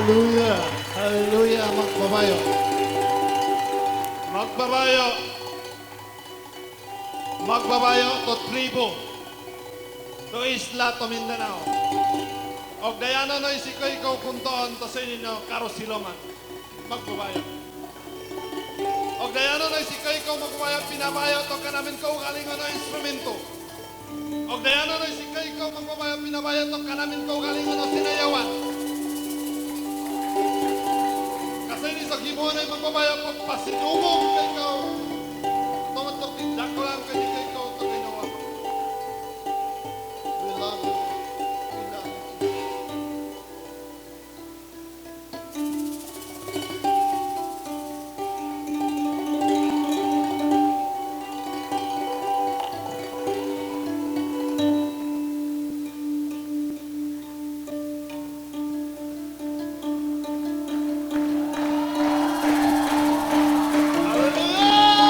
Hallelujah! Hallelujah! Magbabayo! Magbabayo! Magbabayo to tribo to isla to Mindanao. Og dayano no isikoy ko kuntoon to sa inyo karosilongan. Magbabayo. Og dayano no isikoy ko magbabayo pinabayo to kanamin ko galingon no instrumento. Og dayano no isikoy ko magbabayo pinabayo to kanamin ko galingon no sinayawan. Kasi ni sa gibuan ay magbabayo po pasinumong kay ko. Tungod to tindak ko lang kay ko to ginawa. We love you. We love you. Hallelujah!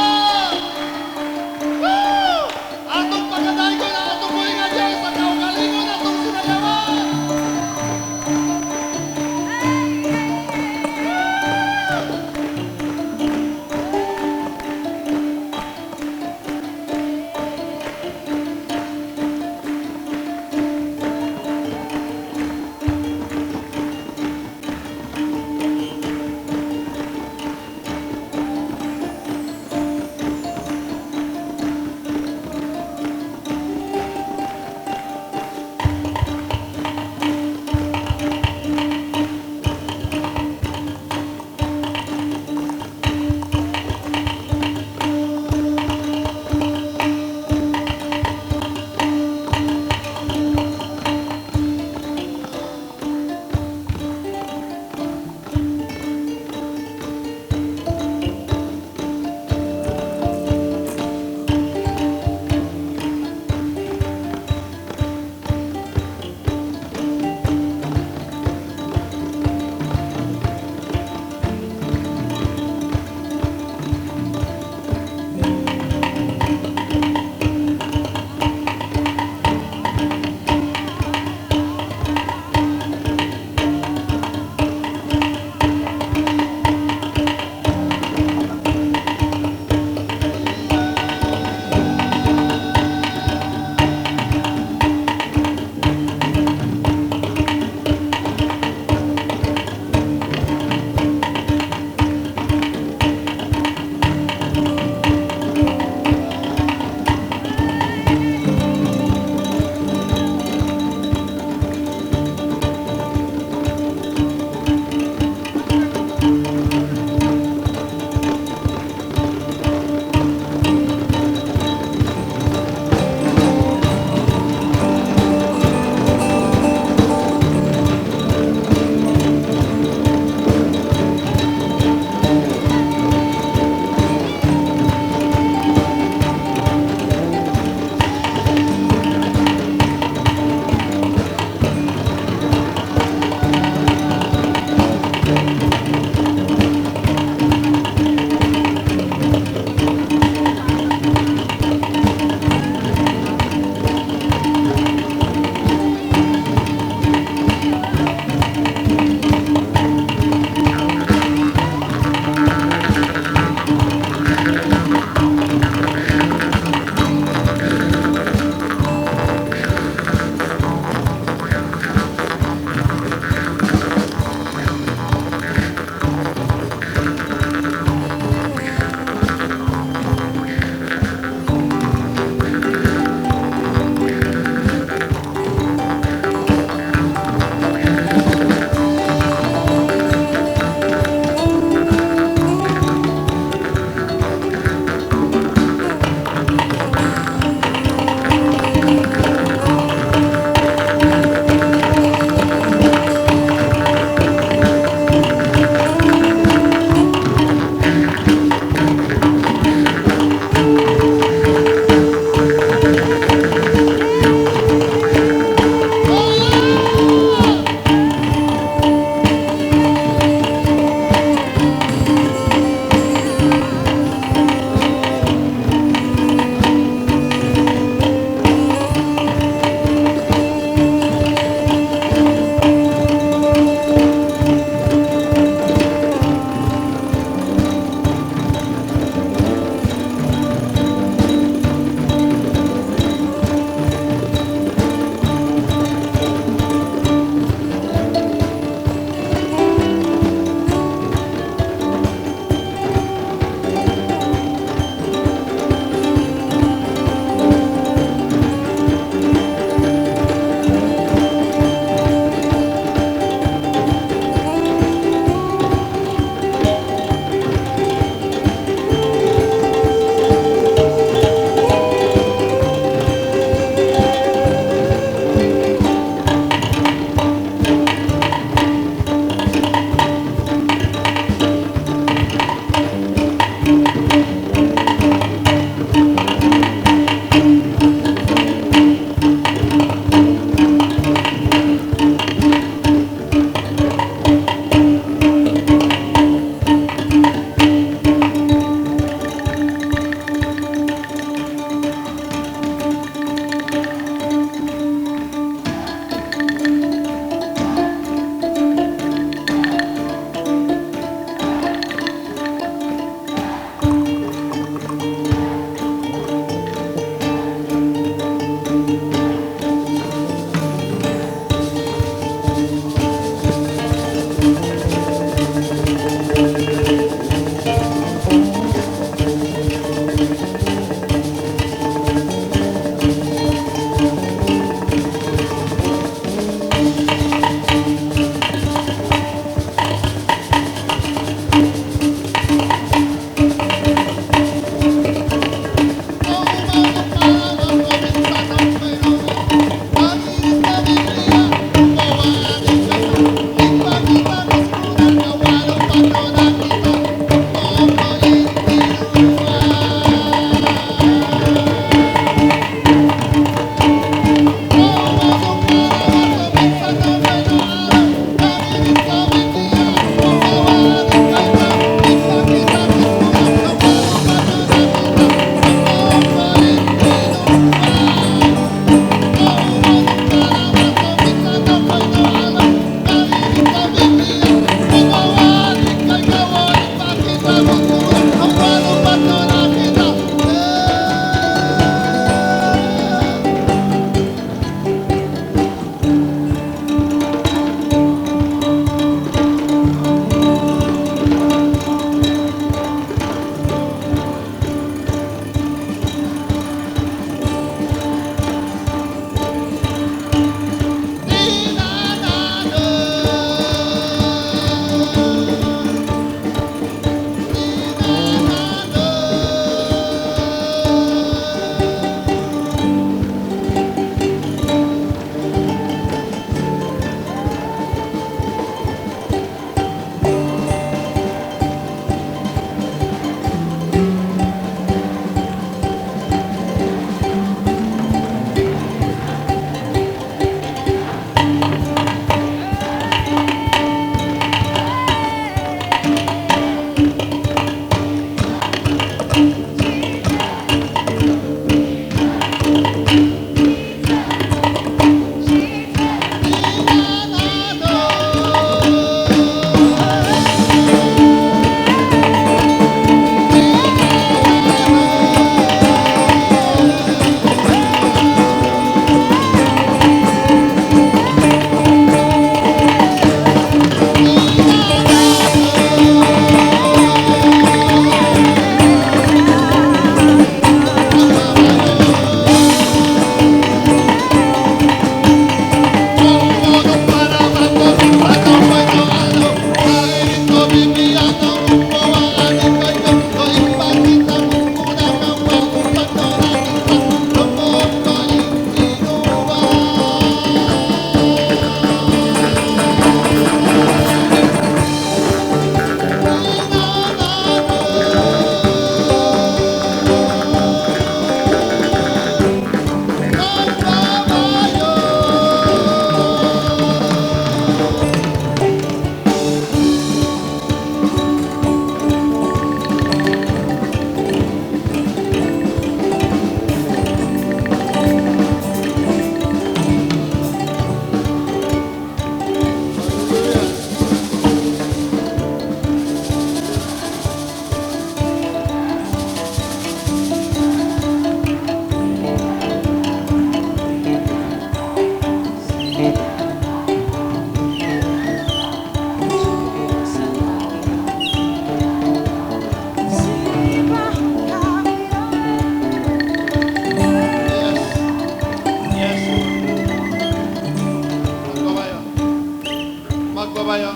magbabayo.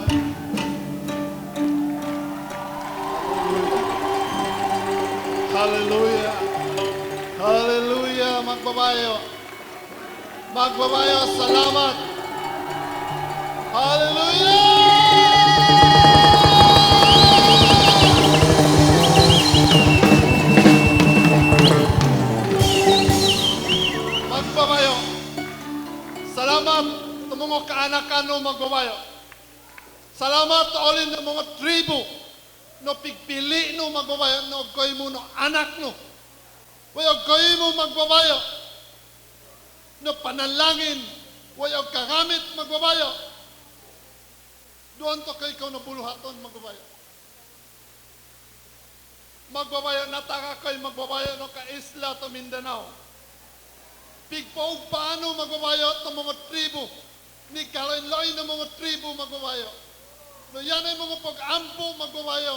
Hallelujah. Hallelujah. Magbabayo. Magbabayo. Salamat. Hallelujah. Magbabayo. Salamat sa mga kaanakan no magbabayo. Salamat sa olin ng mga tribo no pigpili no magbabayo no koy mo no anak no. Wayo koy mo magbabayo no panalangin. Wayo kagamit magbabayo. Doon to kay ko no buluhaton magbabayo. Magbabayo nataka koy magbabayo no ka isla to Mindanao. Pigpaog paano magbabayo to mga tribo. Ni kaloy-loy na mga tribo magbabayo. No yan ay mga pag-ampo magbabayo.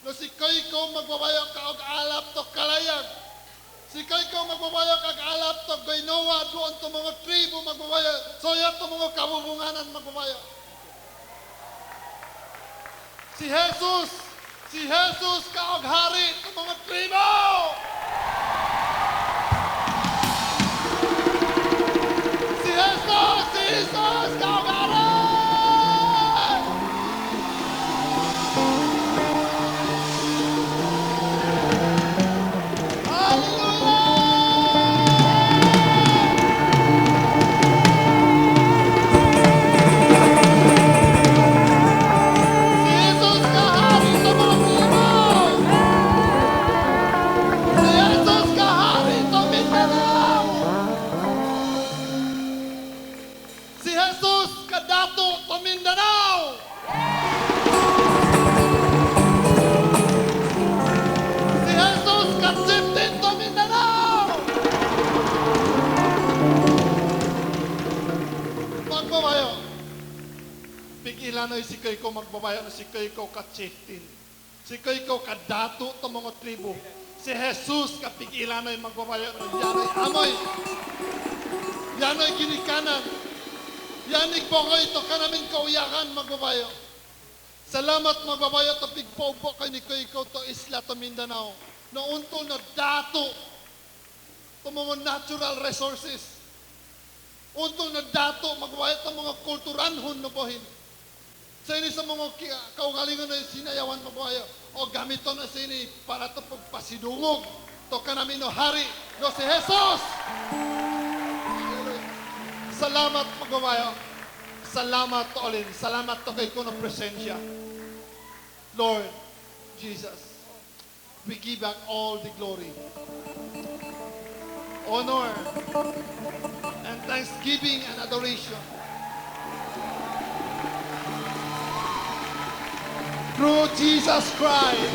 No si Koyko magbabayo kaog alap to kalayag. Si Koyko magbabayo kag alap to Goynoa doon to mga tribo magbabayo. So yan to mga kabubunganan magbabayo. Si Jesus kaog hari to mga tribo. Jesus, kaog hari. Mindanao! Si Jesus katsiptin to Mindanao! Magbabayo. Pig-ilanoy si Koyko magbabayo na si Koyko katsiptin. Si Koyko kadato to mga tribo. Si Jesus kapig-ilanoy magbabayo na yanoy amoy. Yanoy ginikanan. Yanig bokoy to ka namin kauyakan magbabayo. Salamat magbabayo to pigpogbo kay ni Koyko to isla to Mindanao. No unto na dato to mga natural resources. Unto na dato magbabayo to mga kulturanhon no bohin. Sa ini sa mga kaugalingon na sinayawan magbabayo. O gamiton na sini para to pagpasidungog to ka namin no hari no si Jesus. Salamat magbabayo. Salamat to olin. Salamat to kay kuno presensya. Lord Jesus, we give back all the glory, honor, and thanksgiving and adoration. Through Jesus Christ.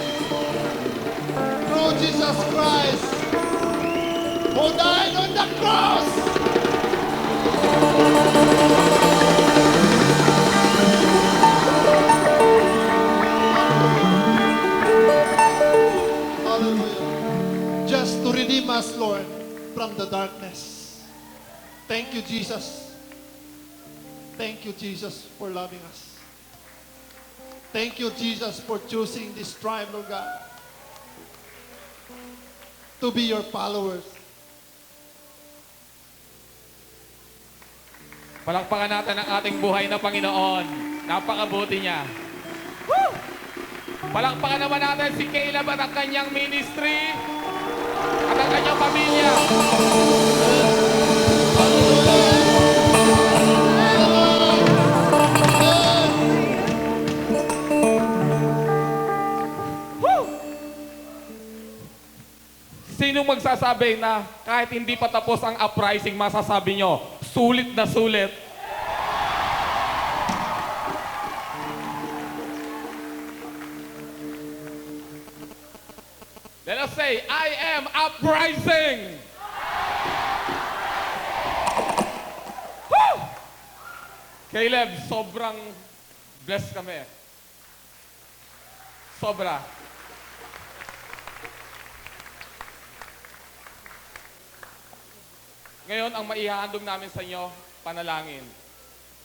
Through Jesus Christ, who died on the cross. Hallelujah. Just to redeem us, Lord, from the darkness. Thank you, Jesus. Thank you, Jesus, for loving us. Thank you, Jesus, for choosing this tribe, Lord God, to be your followers. Palakpakan natin ang ating buhay na Panginoon. Napakabuti niya. Woo! Palakpakan naman natin si Caleb at ang kanyang ministry at ang kanyang pamilya. Woo! Sinong magsasabi na kahit hindi pa tapos ang uprising, masasabi nyo, sulit na sulit? Let us say, I am uprising! Woo! Caleb, sobrang blessed kami. Sobra. Ngayon, ang maihahandog namin sa inyo, panalangin.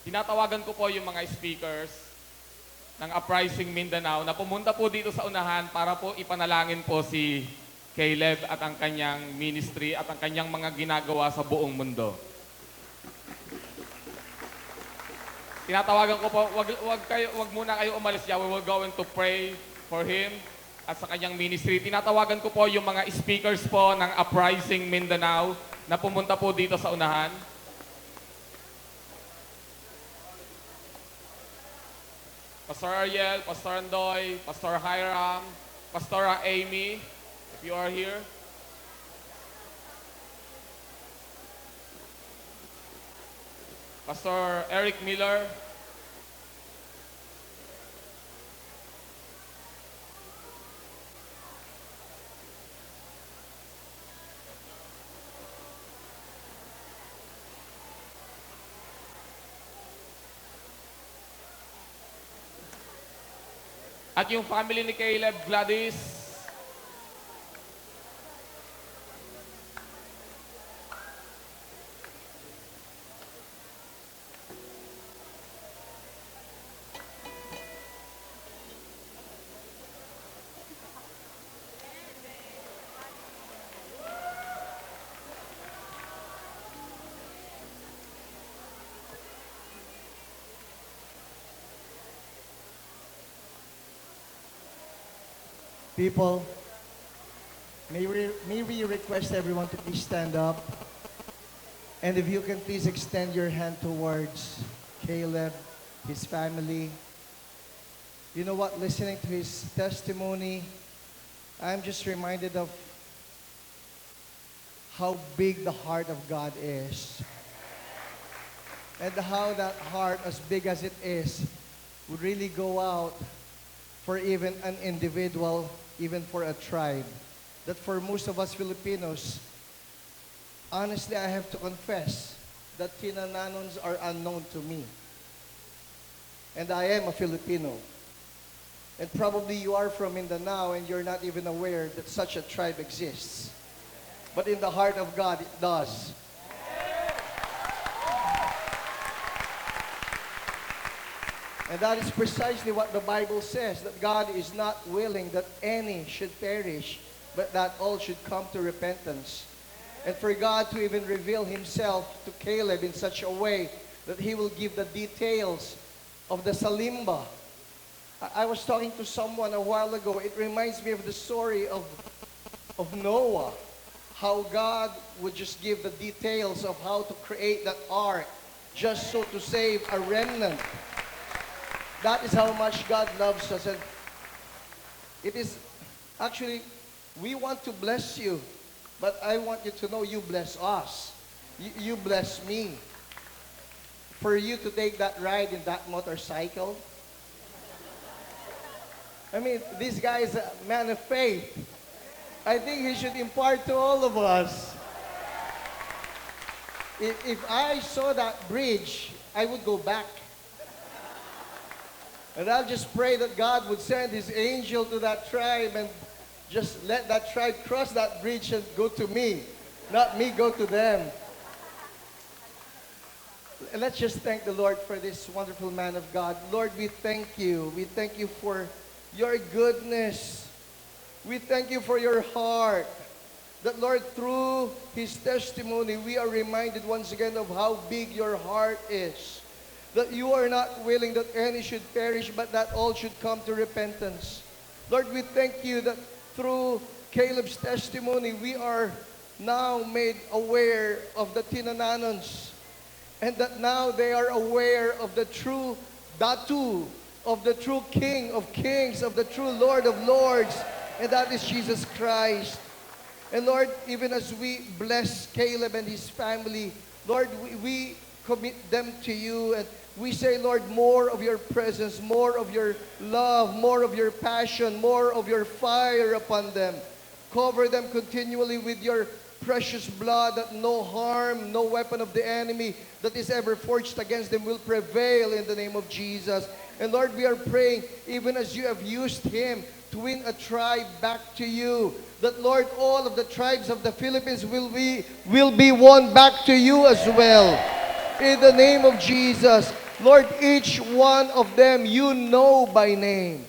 Tinatawagan ko po yung mga speakers ng UPRising Mindanao na pumunta po dito sa unahan para po ipanalangin po si Caleb at ang kanyang ministry at ang kanyang mga ginagawa sa buong mundo. Tinatawagan ko po, wag muna kayo umalis dyan. We will going to pray for him at sa kanyang ministry. Tinatawagan ko po yung mga speakers po ng UPRising Mindanao na pumunta po dito sa unahan. Pastor Ariel, Pastor Andoy, Pastor Hiram, Pastora Amy, if you are here. Pastor Eric Miller. At yung family ni Caleb, Gladys. People, may we request everyone to please stand up. And if you can please extend your hand towards Caleb, his family. You know what, listening to his testimony, I'm just reminded of how big the heart of God is. And how that heart, as big as it is, would really go out for even an individual, even for a tribe. That for most of us Filipinos, honestly, I have to confess that Tinananons are unknown to me. And I am a Filipino. And probably you are from Mindanao and you're not even aware that such a tribe exists. But in the heart of God, it does. And that is precisely what the Bible says, that God is not willing that any should perish, but that all should come to repentance. And for God to even reveal himself to Caleb in such a way that he will give the details of the Salimba. I was talking to someone a while ago. It reminds me of the story of Noah. How God would just give the details of how to create that ark just so to save a remnant. That is how much God loves us. And it is actually, we want to bless you, but I want you to know you bless us. You bless me. For you to take that ride in that motorcycle. I mean, this guy is a man of faith. I think he should impart to all of us. If I saw that bridge, I would go back. And I'll just pray that God would send his angel to that tribe and just let that tribe cross that bridge and go to me, not me go to them. And let's just thank the Lord for this wonderful man of God. Lord, we thank you. We thank you for your goodness. We thank you for your heart. That, Lord, through his testimony, we are reminded once again of how big your heart is. That you are not willing that any should perish, but that all should come to repentance. Lord, we thank you that through Caleb's testimony, we are now made aware of the Tinananons. And that now they are aware of the true Datu, of the true King of Kings, of the true Lord of Lords. And that is Jesus Christ. And Lord, even as we bless Caleb and his family, Lord, we commit them to you. And we say, Lord, more of your presence, more of your love, more of your passion, more of your fire upon them. Cover them continually with your precious blood, that no harm, no weapon of the enemy that is ever forged against them will prevail in the name of Jesus. And Lord, we are praying, even as you have used him to win a tribe back to you, that Lord, all of the tribes of the Philippines will be won back to you as well. In the name of Jesus. Lord, each one of them you know by name.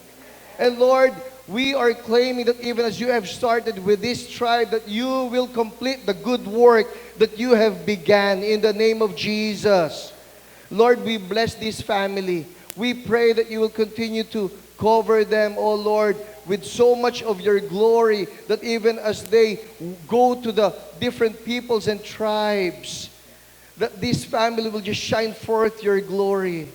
And Lord, we are claiming that even as you have started with this tribe, that you will complete the good work that you have began in the name of Jesus. Lord, we bless this family. We pray that you will continue to cover them, oh Lord, with so much of your glory, that even as they go to the different peoples and tribes, that this family will just shine forth your glory,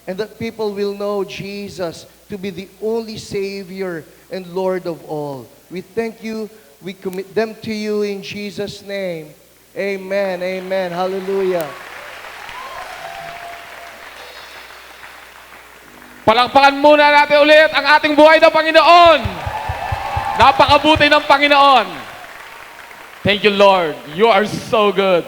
and that people will know Jesus to be the only Savior and Lord of all. We thank you. We commit them to you in Jesus' name. Amen. Amen. Hallelujah. Palakpakan muna natin ulit ang ating buhay na Panginoon. Napakabuti ng Panginoon. Thank you, Lord. You are so good.